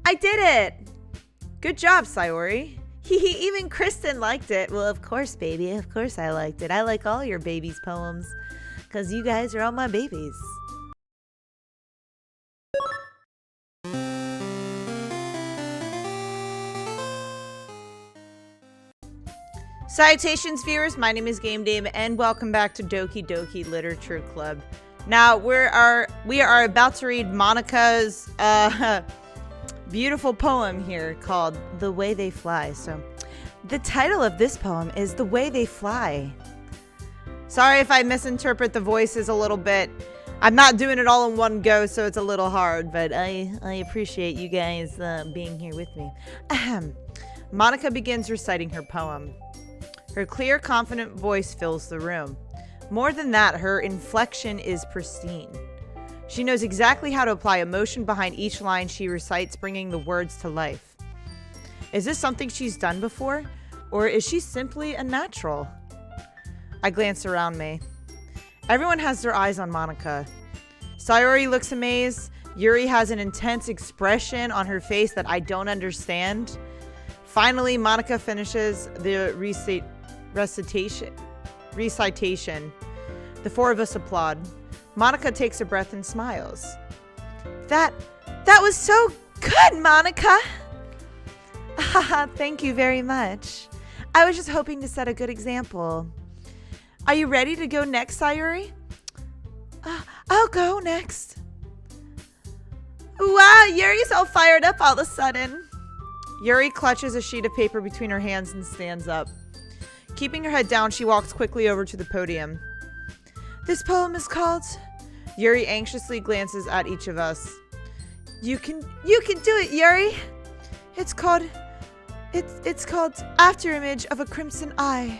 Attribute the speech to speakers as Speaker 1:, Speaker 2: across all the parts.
Speaker 1: I did it! Good job, Sayori. Even Kristen liked it. Well, of course, baby. Of course I liked it. I like all your babies' poems. Because you guys are all my babies. Salutations, viewers. My name is Game Dame, and welcome back to Doki Doki Literature Club. Now, we are about to read Monika's beautiful poem here called The Way They Fly. So, the title of this poem is The Way They Fly. Sorry if I misinterpret the voices a little bit. I'm not doing it all in one go, so it's a little hard, but I appreciate you guys being here with me. Monika begins reciting her poem. Her clear, confident voice fills the room. More than that, her inflection is pristine. She knows exactly how to apply emotion behind each line she recites, bringing the words to life. Is this something she's done before? Or is she simply a natural? I glance around me. Everyone has their eyes on Monika. Sayori looks amazed. Yuri has an intense expression on her face that I don't understand. Finally, Monika finishes the recitation. The four of us applaud. Monika takes a breath and smiles. That was so good, Monika! Thank you very much. I was just hoping to set a good example. Are you ready to go next, Sayori? I'll go next. Wow, Yuri's all fired up all of a sudden. Yuri clutches a sheet of paper between her hands and stands up. Keeping her head down, she walks quickly over to the podium. This poem is called... Yuri anxiously glances at each of us. You can do it, Yuri. It's called Afterimage of a Crimson Eye.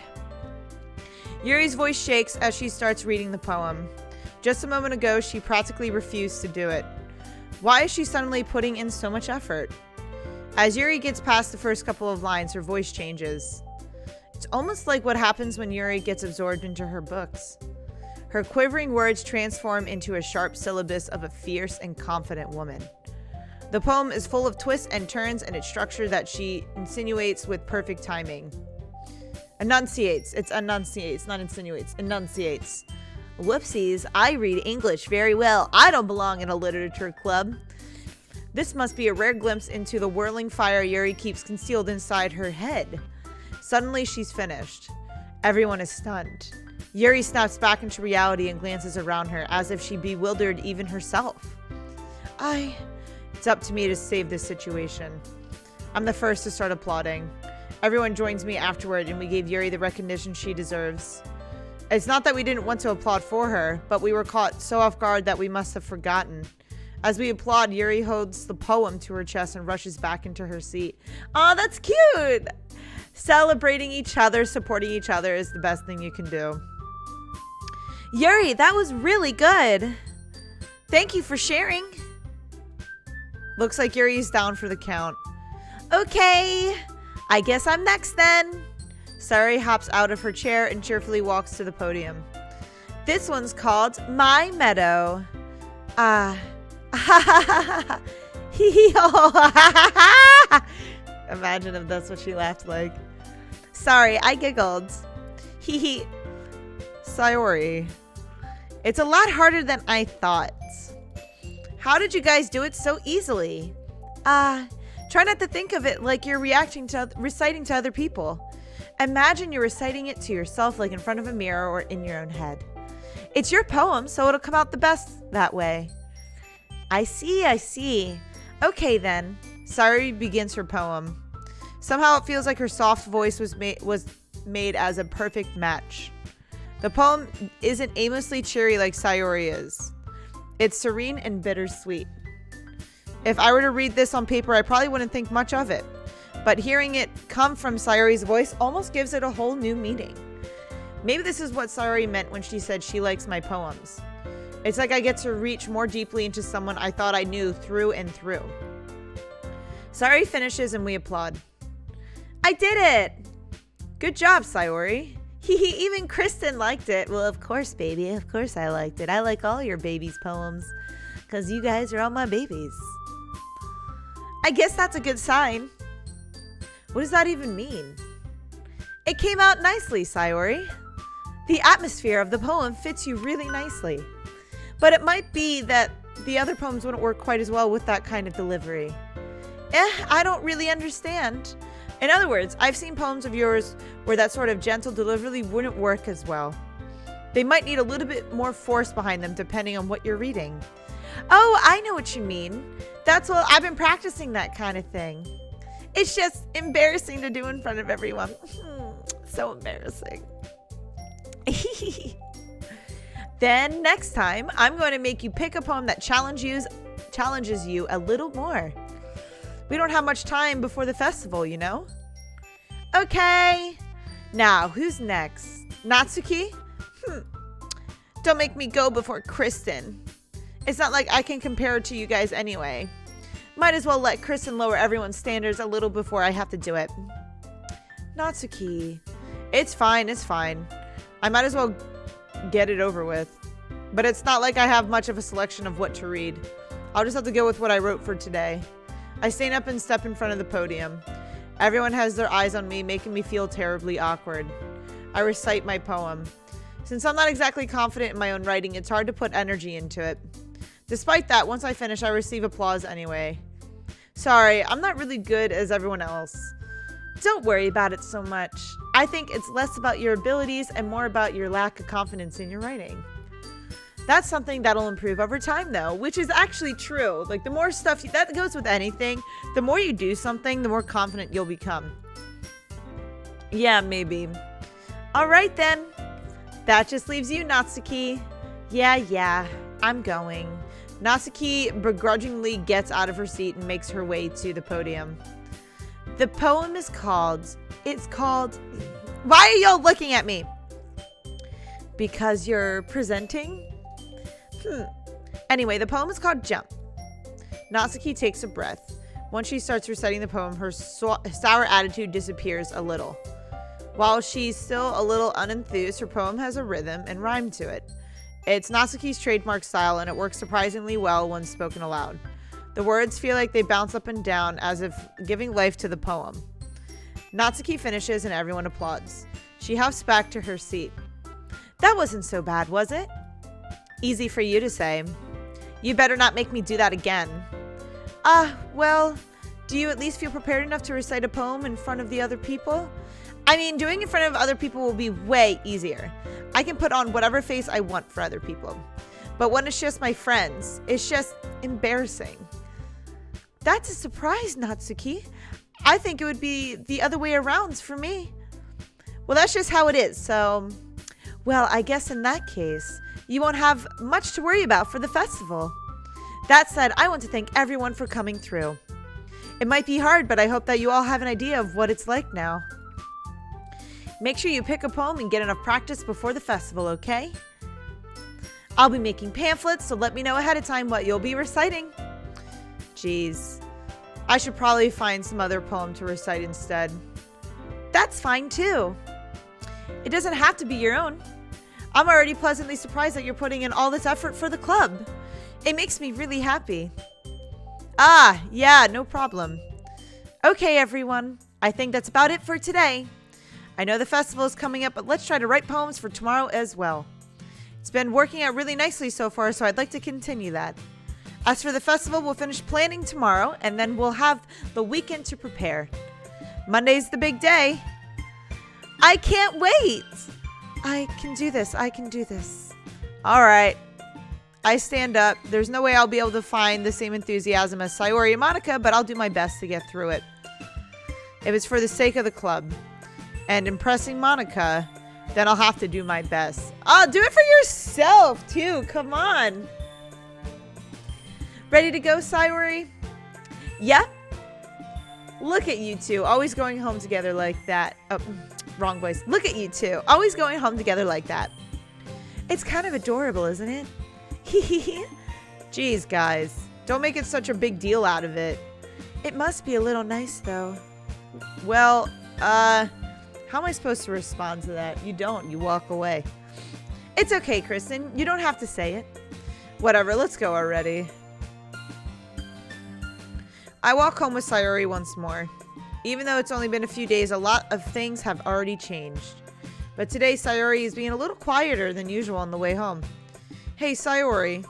Speaker 1: Yuri's voice shakes as she starts reading the poem. Just a moment ago, she practically refused to do it. Why is she suddenly putting in so much effort? As Yuri gets past the first couple of lines, her voice changes. It's almost like what happens when Yuri gets absorbed into her books. Her quivering words transform into a sharp syllabus of a fierce and confident woman. The poem is full of twists and turns in its structure that she insinuates with perfect timing. Enunciates. It's enunciates, not insinuates. Enunciates. Whoopsies, I read English very well. I don't belong in a literature club. This must be a rare glimpse into the whirling fire Yuri keeps concealed inside her head. Suddenly, she's finished. Everyone is stunned. Yuri snaps back into reality and glances around her, as if she bewildered even herself. It's up to me to save this situation. I'm the first to start applauding. Everyone joins me afterward, and we gave Yuri the recognition she deserves. It's not that we didn't want to applaud for her, but we were caught so off guard that we must have forgotten. As we applaud, Yuri holds the poem to her chest and rushes back into her seat. Aw, that's cute! Celebrating each other, supporting each other is the best thing you can do. Yuri, that was really good. Thank you for sharing. Looks like Yuri's down for the count. Okay, I guess I'm next then. Sayori hops out of her chair and cheerfully walks to the podium. This one's called My Meadow. Imagine if that's what she laughed like. Sorry, I giggled. Sayori. It's a lot harder than I thought. How did you guys do it so easily? Try not to think of it like you're reciting to other people. Imagine you're reciting it to yourself, like in front of a mirror or in your own head. It's your poem, so it'll come out the best that way. I see. Okay then. Sayori begins her poem. Somehow it feels like her soft voice was made as a perfect match. The poem isn't aimlessly cheery like Sayori is. It's serene and bittersweet. If I were to read this on paper, I probably wouldn't think much of it. But hearing it come from Sayori's voice almost gives it a whole new meaning. Maybe this is what Sayori meant when she said she likes my poems. It's like I get to reach more deeply into someone I thought I knew through and through. Sayori finishes and we applaud. I did it! Good job, Sayori. Even Kristen liked it. Well, of course, baby. Of course I liked it. I like all your babies' poems. Because you guys are all my babies. I guess that's a good sign. What does that even mean? It came out nicely, Sayori. The atmosphere of the poem fits you really nicely. But it might be that the other poems wouldn't work quite as well with that kind of delivery. I don't really understand. In other words, I've seen poems of yours where that sort of gentle delivery wouldn't work as well. They might need a little bit more force behind them depending on what you're reading. Oh, I know what you mean. That's what I've been practicing, that kind of thing. It's just embarrassing to do in front of everyone. So embarrassing. Then next time, I'm going to make you pick a poem that challenges you a little more. We don't have much time before the festival, you know? Okay. Now, who's next? Natsuki? Don't make me go before Kristen. It's not like I can compare her to you guys anyway. Might as well let Kristen lower everyone's standards a little before I have to do it. Natsuki. It's fine, it's fine. I might as well get it over with. But it's not like I have much of a selection of what to read. I'll just have to go with what I wrote for today. I stand up and step in front of the podium. Everyone has their eyes on me, making me feel terribly awkward. I recite my poem. Since I'm not exactly confident in my own writing, it's hard to put energy into it. Despite that, once I finish, I receive applause anyway. Sorry, I'm not really good as everyone else. Don't worry about it so much. I think it's less about your abilities and more about your lack of confidence in your writing. That's something that'll improve over time, though, which is actually true. Like, the more stuff, that goes with anything, the more you do something, the more confident you'll become. Yeah, maybe. All right, then. That just leaves you, Natsuki. Yeah, I'm going. Natsuki begrudgingly gets out of her seat and makes her way to the podium. The poem is called... Why are y'all looking at me? Because you're presenting? Anyway, the poem is called Jump. Natsuki takes a breath. Once she starts reciting the poem, her sour attitude disappears a little. While she's still a little unenthused, her poem has a rhythm and rhyme to it. It's Natsuki's trademark style, and it works surprisingly well when spoken aloud. The words feel like they bounce up and down as if giving life to the poem. Natsuki finishes and everyone applauds. She huffs back to her seat. That wasn't so bad, was it? Easy for you to say. You better not make me do that again. Well, do you at least feel prepared enough to recite a poem in front of the other people? I mean, doing it in front of other people will be way easier. I can put on whatever face I want for other people. But when it's just my friends, it's just embarrassing. That's a surprise, Natsuki. I think it would be the other way around for me. Well, that's just how it is, so... Well, I guess in that case, you won't have much to worry about for the festival. That said, I want to thank everyone for coming through. It might be hard, but I hope that you all have an idea of what it's like now. Make sure you pick a poem and get enough practice before the festival, okay? I'll be making pamphlets, so let me know ahead of time what you'll be reciting. Jeez. I should probably find some other poem to recite instead. That's fine too. It doesn't have to be your own. I'm already pleasantly surprised that you're putting in all this effort for the club. It makes me really happy. Yeah, no problem. Okay, everyone. I think that's about it for today. I know the festival is coming up, but let's try to write poems for tomorrow as well. It's been working out really nicely so far, so I'd like to continue that. As for the festival, we'll finish planning tomorrow, and then we'll have the weekend to prepare. Monday's the big day. I can't wait. I can do this. All right. I stand up. There's no way I'll be able to find the same enthusiasm as Sayori and Monica, but I'll do my best to get through it. If it's for the sake of the club and impressing Monica, then I'll have to do my best. Oh, do it for yourself, too. Come on. Ready to go, Sayori? Yep. Look at you two, always going home together like that. Oh, wrong voice. Look at you two, always going home together like that. It's kind of adorable, isn't it? Jeez, guys. Don't make it such a big deal out of it. It must be a little nice, though. Well, how am I supposed to respond to that? You don't. You walk away. It's okay, Kristen. You don't have to say it. Whatever. Let's go already. I walk home with Sayori once more. Even though it's only been a few days, a lot of things have already changed. But today, Sayori is being a little quieter than usual on the way home. Hey, Sayori.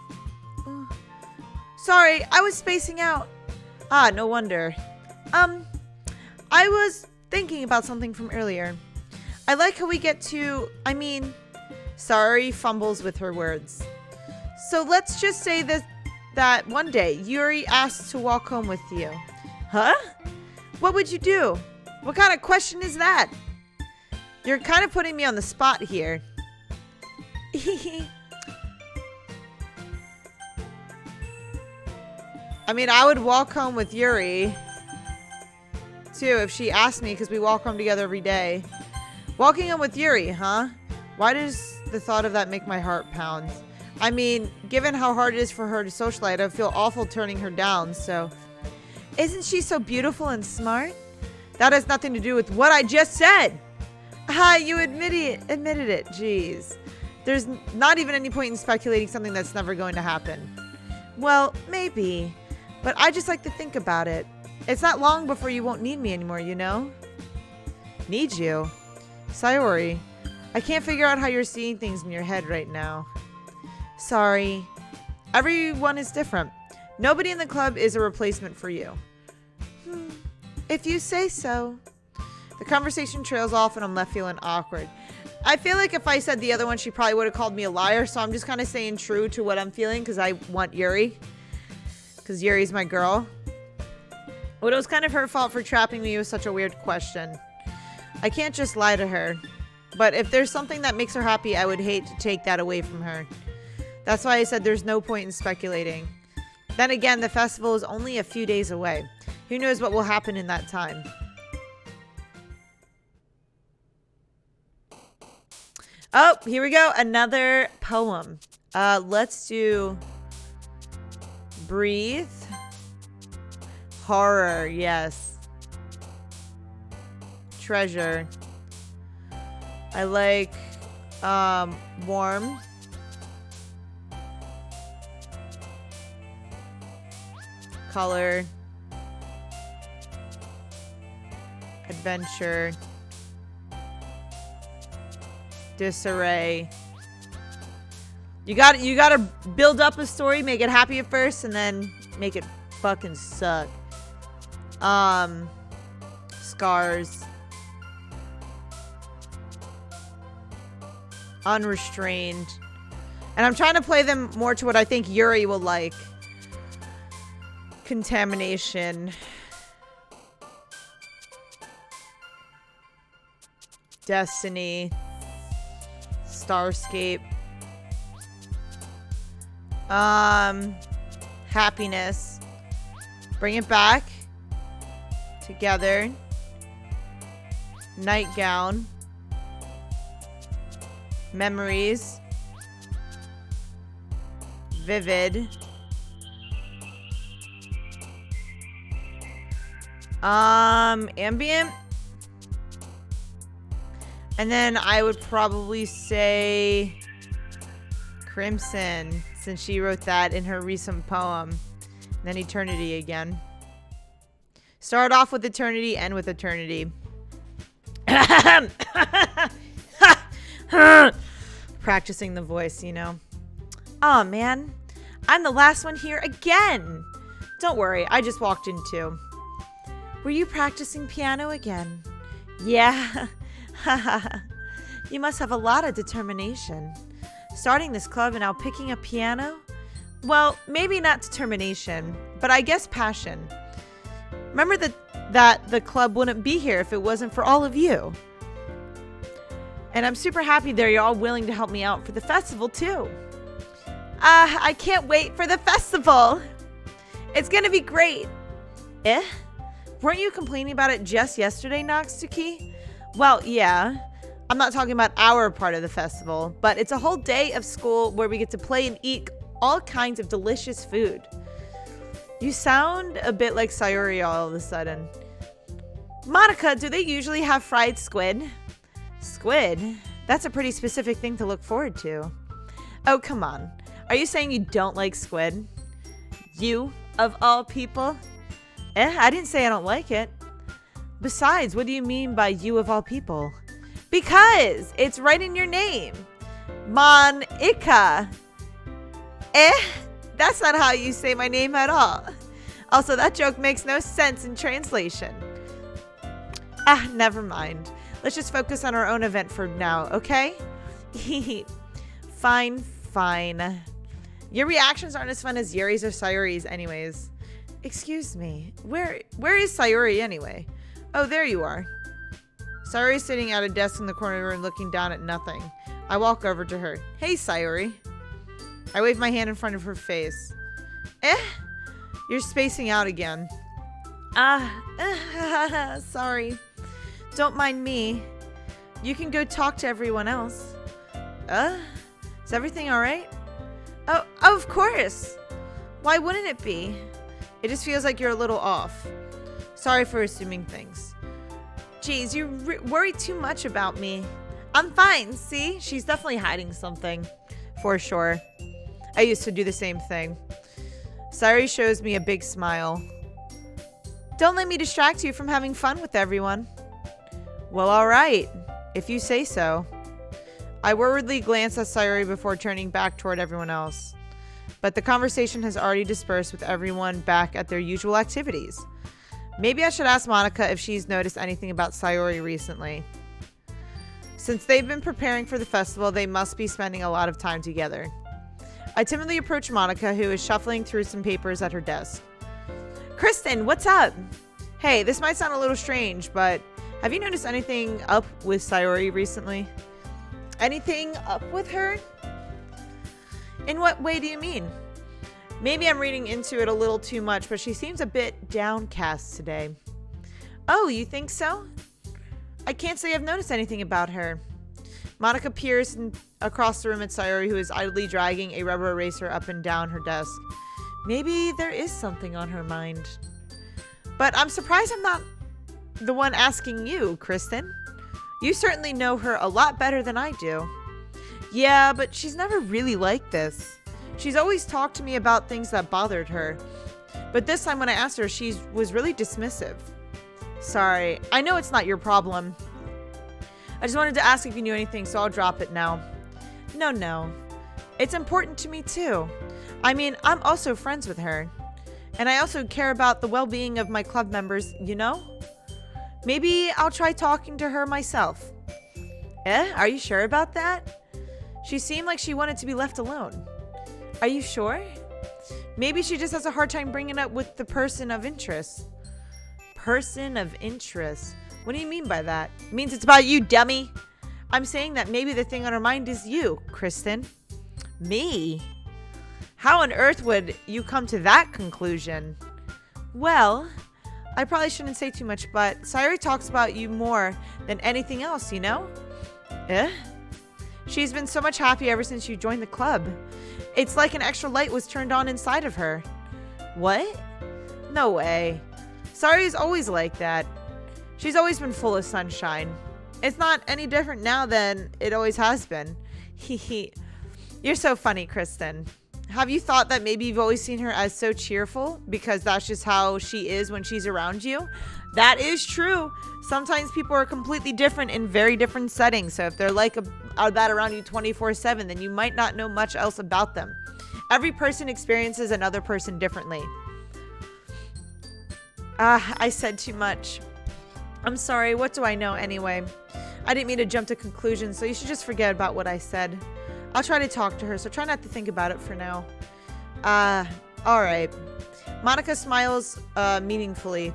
Speaker 1: Sorry, I was spacing out. Ah, no wonder. I was thinking about something from earlier. I like how we get to, Sayori fumbles with her words. So let's just say that one day, Yuri asked to walk home with you. Huh? What would you do? What kind of question is that? You're kind of putting me on the spot here. I would walk home with Yuri, too, if she asked me, because we walk home together every day. Walking home with Yuri, huh? Why does the thought of that make my heart pound? Given how hard it is for her to socialite, I feel awful turning her down, so... Isn't she so beautiful and smart? That has nothing to do with what I just said! You admitted it, jeez. There's not even any point in speculating something that's never going to happen. Well, maybe. But I just like to think about it. It's not long before you won't need me anymore, you know? Need you? Sayori, I can't figure out how you're seeing things in your head right now. Sorry. Everyone is different. Nobody in the club is a replacement for you. If you say so. The conversation trails off and I'm left feeling awkward. I feel like if I said the other one, she probably would have called me a liar, so I'm just kind of staying true to what I'm feeling because I want Yuri. Because Yuri's my girl. But it was kind of her fault for trapping me with such a weird question. I can't just lie to her. But if there's something that makes her happy, I would hate to take that away from her. That's why I said there's no point in speculating. Then again, the festival is only a few days away. Who knows what will happen in that time? Oh, here we go. Another poem. Let's do Breathe. Horror, yes. Treasure. I like warm. Color. Adventure. Disarray. You gotta build up a story, make it happy at first, and then make it fucking suck. Scars. Unrestrained. And I'm trying to play them more to what I think Yuri will like. Contamination. Destiny. Starscape. Happiness. Bring it back. Together. Nightgown. Memories. Vivid. Ambient. And then I would probably say Crimson, since she wrote that in her recent poem. And then Eternity again. Start off with Eternity, end with Eternity. Practicing the voice, you know. Oh man, I'm the last one here again. Don't worry, I just walked in too. Were you practicing piano again? Yeah. You must have a lot of determination. Starting this club and now picking up piano? Well, maybe not determination, but I guess passion. Remember that the club wouldn't be here if it wasn't for all of you. And I'm super happy that you're all willing to help me out for the festival too. I can't wait for the festival. It's gonna be great. Weren't you complaining about it just yesterday, Natsuki? Well, yeah. I'm not talking about our part of the festival, but it's a whole day of school where we get to play and eat all kinds of delicious food. You sound a bit like Sayori all of a sudden. Monica, do they usually have fried squid? Squid? That's a pretty specific thing to look forward to. Oh, come on. Are you saying you don't like squid? You, of all people? I didn't say I don't like it. Besides, what do you mean by you of all people? Because it's right in your name. Monica. That's not how you say my name at all. Also, that joke makes no sense in translation. Never mind. Let's just focus on our own event for now, okay? Fine. Your reactions aren't as fun as Yuri's or Sayori's anyways. Excuse me. Where is Sayori anyway? Oh, there you are. Sayori's sitting at a desk in the corner of the room looking down at nothing. I walk over to her. Hey, Sayori. I wave my hand in front of her face. You're spacing out again. Sorry. Don't mind me. You can go talk to everyone else. Is everything alright? Oh, of course. Why wouldn't it be? It just feels like you're a little off. Sorry for assuming things. Geez, you worry too much about me. I'm fine, see? She's definitely hiding something. For sure. I used to do the same thing. Sayori shows me a big smile. Don't let me distract you from having fun with everyone. Well, alright. If you say so. I worriedly glance at Sayori before turning back toward everyone else. But the conversation has already dispersed with everyone back at their usual activities. Maybe I should ask Monica if she's noticed anything about Sayori recently. Since they've been preparing for the festival, they must be spending a lot of time together. I timidly approach Monica, who is shuffling through some papers at her desk. Kristen, what's up? Hey, this might sound a little strange, but have you noticed anything up with Sayori recently? Anything up with her? In what way do you mean? Maybe I'm reading into it a little too much, but she seems a bit downcast today. Oh, you think so? I can't say I've noticed anything about her. Monica peers across the room at Sayori, who is idly dragging a rubber eraser up and down her desk. Maybe there is something on her mind. But I'm surprised I'm not the one asking you, Kristen. You certainly know her a lot better than I do. Yeah, but she's never really like this. She's always talked to me about things that bothered her. But this time when I asked her, she was really dismissive. Sorry, I know it's not your problem. I just wanted to ask if you knew anything, so I'll drop it now. No. It's important to me too. I mean, I'm also friends with her. And I also care about the well-being of my club members, you know? Maybe I'll try talking to her myself. Are you sure about that? She seemed like she wanted to be left alone. Are you sure? Maybe she just has a hard time bringing up with the person of interest. Person of interest? What do you mean by that? It means it's about you, dummy. I'm saying that maybe the thing on her mind is you, Kristen. Me? How on earth would you come to that conclusion? Well, I probably shouldn't say too much, but Sayori talks about you more than anything else, you know? She's been so much happy ever since you joined the club. It's like an extra light was turned on inside of her. What? No way. Sayori's always like that. She's always been full of sunshine. It's not any different now than it always has been. You're so funny, Kristen. Have you thought that maybe you've always seen her as so cheerful because that's just how she is when she's around you? That is true. Sometimes people are completely different in very different settings. So if they're like that around you 24/7, then you might not know much else about them. Every person experiences another person differently. I said too much. I'm sorry. What do I know anyway? I didn't mean to jump to conclusions, so you should just forget about what I said. I'll try to talk to her, so try not to think about it for now. Alright. Monica smiles meaningfully.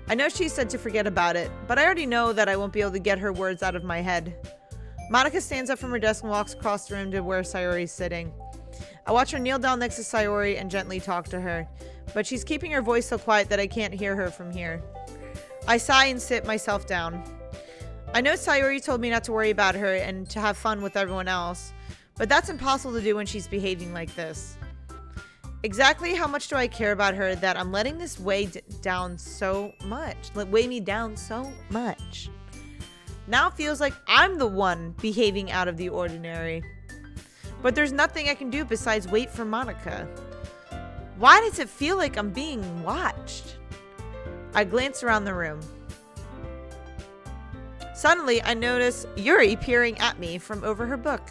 Speaker 1: I know she said to forget about it, but I already know that I won't be able to get her words out of my head. Monica stands up from her desk and walks across the room to where Sayori's sitting. I watch her kneel down next to Sayori and gently talk to her, but she's keeping her voice so quiet that I can't hear her from here. I sigh and sit myself down. I know Sayori told me not to worry about her and to have fun with everyone else, but that's impossible to do when she's behaving like this. Exactly how much do I care about her that I'm letting this weigh me down so much? Now it feels like I'm the one behaving out of the ordinary. But there's nothing I can do besides wait for Monica. Why does it feel like I'm being watched? I glance around the room. Suddenly, I notice Yuri peering at me from over her book.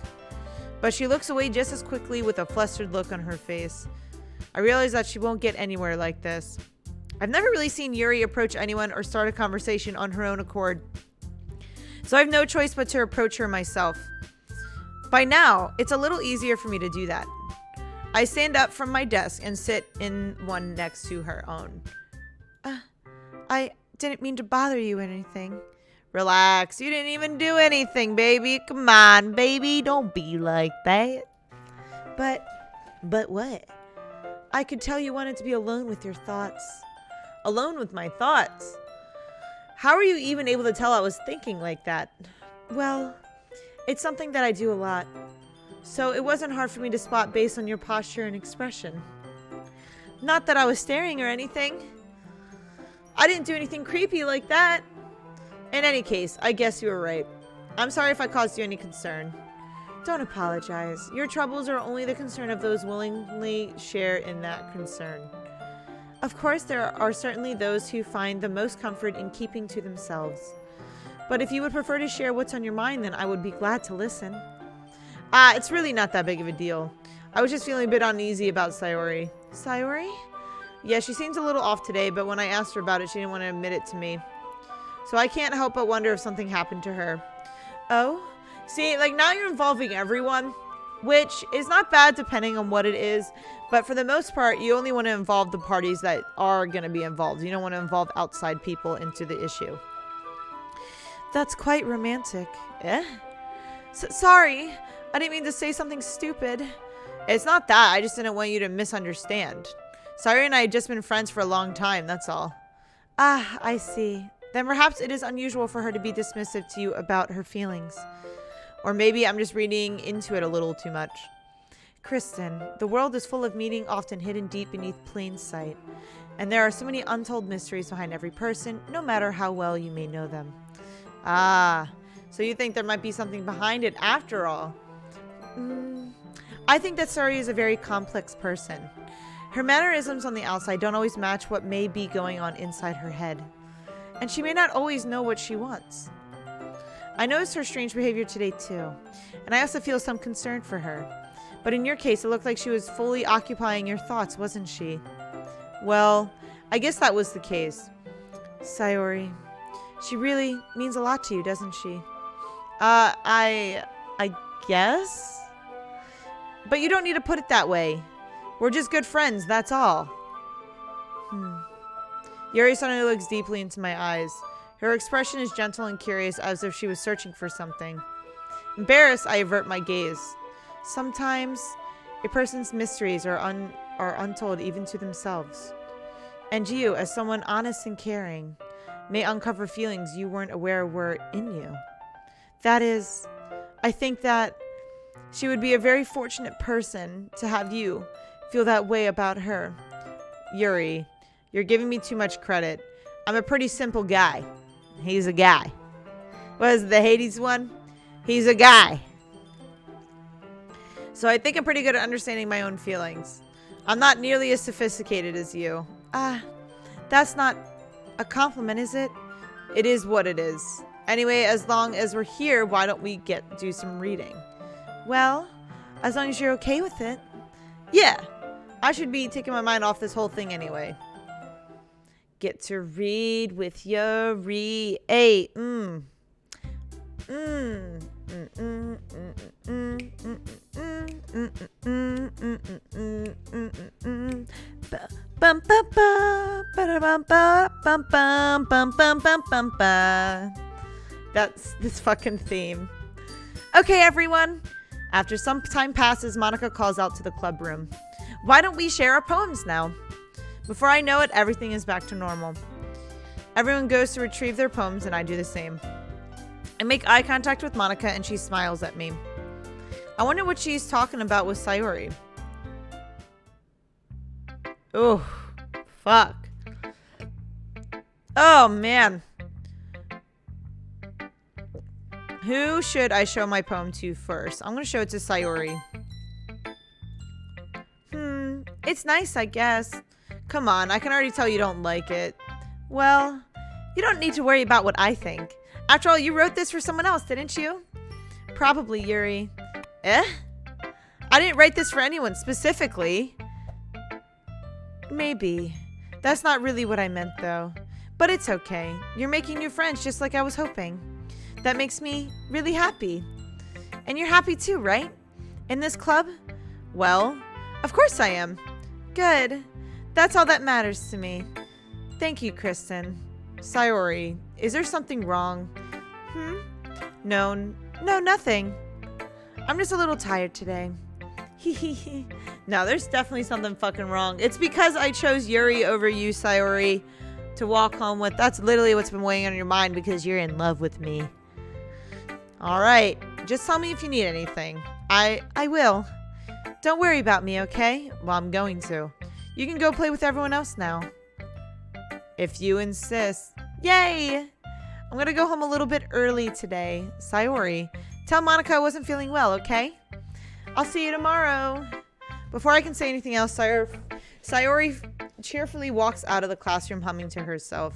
Speaker 1: But she looks away just as quickly with a flustered look on her face. I realize that she won't get anywhere like this. I've never really seen Yuri approach anyone or start a conversation on her own accord. So I have no choice but to approach her myself. By now, it's a little easier for me to do that. I stand up from my desk and sit in one next to her own. I didn't mean to bother you or anything. Relax, you didn't even do anything, baby. Come on, baby, don't be like that. But what? I could tell you wanted to be alone with your thoughts. Alone with my thoughts? How are you even able to tell I was thinking like that? Well, it's something that I do a lot. So it wasn't hard for me to spot based on your posture and expression. Not that I was staring or anything. I didn't do anything creepy like that. In any case, I guess you were right. I'm sorry if I caused you any concern. Don't apologize. Your troubles are only the concern of those willingly share in that concern. Of course, there are certainly those who find the most comfort in keeping to themselves. But if you would prefer to share what's on your mind, then I would be glad to listen. It's really not that big of a deal. I was just feeling a bit uneasy about Sayori. Sayori? Yeah, she seems a little off today, but when I asked her about it, she didn't want to admit it to me. So I can't help but wonder if something happened to her. Oh? See, like now you're involving everyone, which is not bad depending on what it is. But for the most part, you only want to involve the parties that are going to be involved. You don't want to involve outside people into the issue. That's quite romantic. Sorry. I didn't mean to say something stupid. It's not that. I just didn't want you to misunderstand. Sayori and I had just been friends for a long time, that's all. I see. Then perhaps it is unusual for her to be dismissive to you about her feelings. Or maybe I'm just reading into it a little too much. Kristen, the world is full of meaning often hidden deep beneath plain sight. And there are so many untold mysteries behind every person, no matter how well you may know them. So you think there might be something behind it after all? I think that Sayori is a very complex person. Her mannerisms on the outside don't always match what may be going on inside her head. And she may not always know what she wants. I noticed her strange behavior today too, and I also feel some concern for her. But in your case, it looked like she was fully occupying your thoughts, wasn't she? Well, I guess that was the case. Sayori, she really means a lot to you, doesn't she? I guess? But you don't need to put it that way. We're just good friends, that's all. Yuri suddenly looks deeply into my eyes. Her expression is gentle and curious, as if she was searching for something. Embarrassed, I avert my gaze. Sometimes, a person's mysteries are untold even to themselves. And you, as someone honest and caring, may uncover feelings you weren't aware were in you. That is, I think that she would be a very fortunate person to have you feel that way about her. Yuri, you're giving me too much credit. I'm a pretty simple guy. He's a guy. What is it, the Hades one? He's a guy. So I think I'm pretty good at understanding my own feelings. I'm not nearly as sophisticated as you. That's not a compliment, is it? It is what it is. Anyway, as long as we're here, why don't we do some reading? Well, as long as you're okay with it. Yeah, I should be taking my mind off this whole thing anyway. Get to read with Yuri. Hey, That's this fucking theme. Okay, everyone. After some time passes, Monica calls out to the club room. Why don't we share our poems now? Before I know it, everything is back to normal. Everyone goes to retrieve their poems, and I do the same. I make eye contact with Monica, and she smiles at me. I wonder what she's talking about with Sayori. Oh, fuck. Oh, man. Who should I show my poem to first? I'm going to show it to Sayori. It's nice, I guess. Come on, I can already tell you don't like it. Well, you don't need to worry about what I think. After all, you wrote this for someone else, didn't you? Probably, Yuri. Eh? I didn't write this for anyone specifically. Maybe. That's not really what I meant, though. But it's okay. You're making new friends just like I was hoping. That makes me really happy. And you're happy too, right? In this club? Well, of course I am. Good. That's all that matters to me. Thank you, Kristen. Sayori, is there something wrong? No, nothing. I'm just a little tired today. No, there's definitely something fucking wrong. It's because I chose Yuri over you, Sayori, to walk home with. That's literally what's been weighing on your mind because you're in love with me. All right. Just tell me if you need anything. I will. Don't worry about me, okay? Well, I'm going to. You can go play with everyone else now. If you insist. Yay! I'm gonna go home a little bit early today. Sayori, tell Monica I wasn't feeling well, okay? I'll see you tomorrow. Before I can say anything else, Sayori cheerfully walks out of the classroom humming to herself.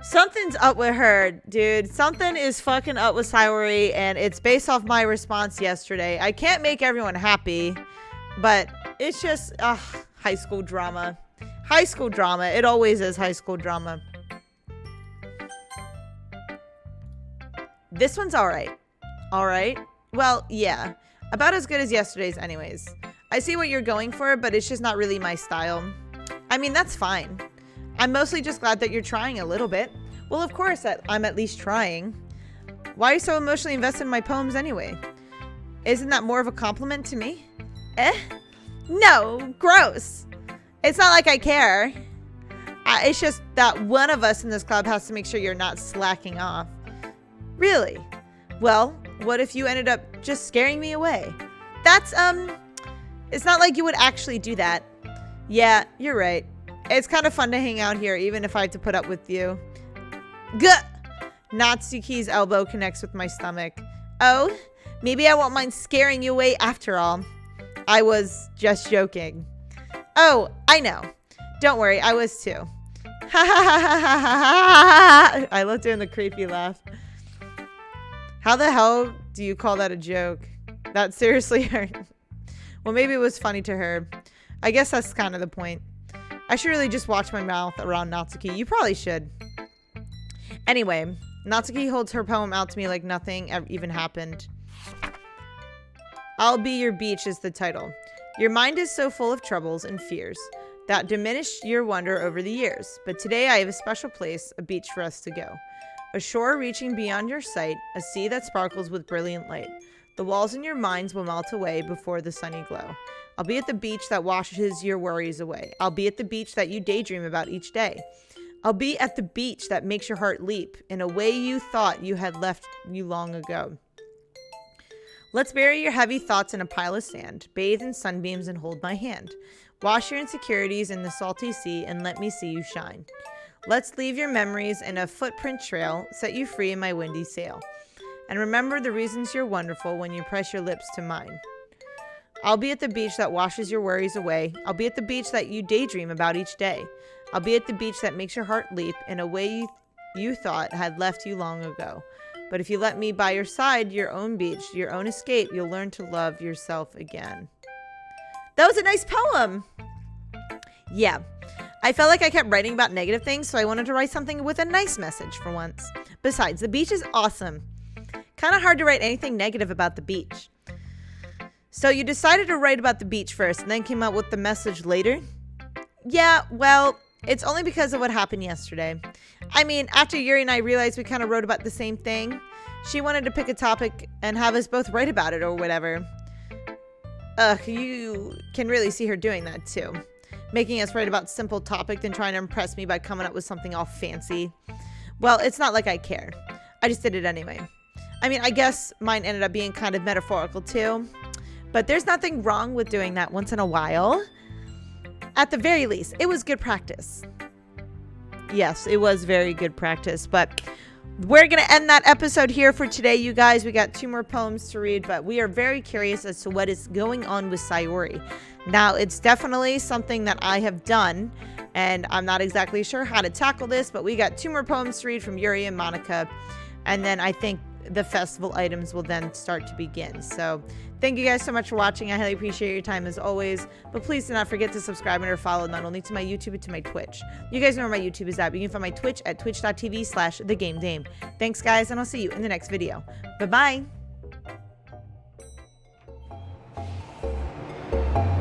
Speaker 1: Something's up with her, dude. Something is fucking up with Sayori, and it's based off my response yesterday. I can't make everyone happy, but it's just high school drama. High school drama. It always is high school drama. This one's alright. Alright? Well, yeah. About as good as yesterday's anyways. I see what you're going for, but it's just not really my style. I mean, that's fine. I'm mostly just glad that you're trying a little bit. Well, of course, I'm at least trying. Why are you so emotionally invested in my poems anyway? Isn't that more of a compliment to me? Eh? No, gross. It's not like I care. It's just that one of us in this club has to make sure you're not slacking off. Really? Well, what if you ended up just scaring me away? That's, it's not like you would actually do that. Yeah, you're right. It's kind of fun to hang out here, even if I have to put up with you. Gah! Natsuki's elbow connects with my stomach. Oh, maybe I won't mind scaring you away after all. I was just joking. Oh, I know. Don't worry, I was too. Ha ha ha ha ha ha. I love doing the creepy laugh. How the hell do you call that a joke? That seriously hurt. Well, maybe it was funny to her. I guess that's kind of the point. I should really just watch my mouth around Natsuki. You probably should. Anyway, Natsuki holds her poem out to me like nothing even happened. I'll Be Your Beach is the title. Your mind is so full of troubles and fears that diminish your wonder over the years. But today I have a special place, a beach for us to go. A shore reaching beyond your sight, a sea that sparkles with brilliant light. The walls in your minds will melt away before the sunny glow. I'll be at the beach that washes your worries away. I'll be at the beach that you daydream about each day. I'll be at the beach that makes your heart leap in a way you thought you had left you long ago. Let's bury your heavy thoughts in a pile of sand, bathe in sunbeams and hold my hand. Wash your insecurities in the salty sea and let me see you shine. Let's leave your memories in a footprint trail, set you free in my windy sail. And remember the reasons you're wonderful when you press your lips to mine. I'll be at the beach that washes your worries away. I'll be at the beach that you daydream about each day. I'll be at the beach that makes your heart leap in a way you thought had left you long ago. But if you let me by your side, your own beach, your own escape, you'll learn to love yourself again. That was a nice poem. Yeah. I felt like I kept writing about negative things, so I wanted to write something with a nice message for once. Besides, the beach is awesome. Kind of hard to write anything negative about the beach. So you decided to write about the beach first and then came up with the message later? Yeah, well, it's only because of what happened yesterday. I mean, after Yuri and I realized we kind of wrote about the same thing, she wanted to pick a topic and have us both write about it or whatever. You can really see her doing that too. Making us write about simple topic then trying to impress me by coming up with something all fancy. Well, it's not like I care. I just did it anyway. I mean, I guess mine ended up being kind of metaphorical too. But there's nothing wrong with doing that once in a while. At the very least, it was good practice. Yes, it was very good practice. But we're going to end that episode here for today, you guys. We got 2 more poems to read, but we are very curious as to what is going on with Sayori. Now, it's definitely something that I have done, and I'm not exactly sure how to tackle this, but we got 2 more poems to read from Yuri and Monica, and then I think the festival items will then start to begin. So thank you guys so much for watching. I highly appreciate your time as always, but please do not forget to subscribe and or follow not only to my YouTube but to my Twitch. You guys know where my YouTube is at. You can find my Twitch at twitch.tv/thegamedame. Thanks guys, and I'll see you in the next video. Bye bye.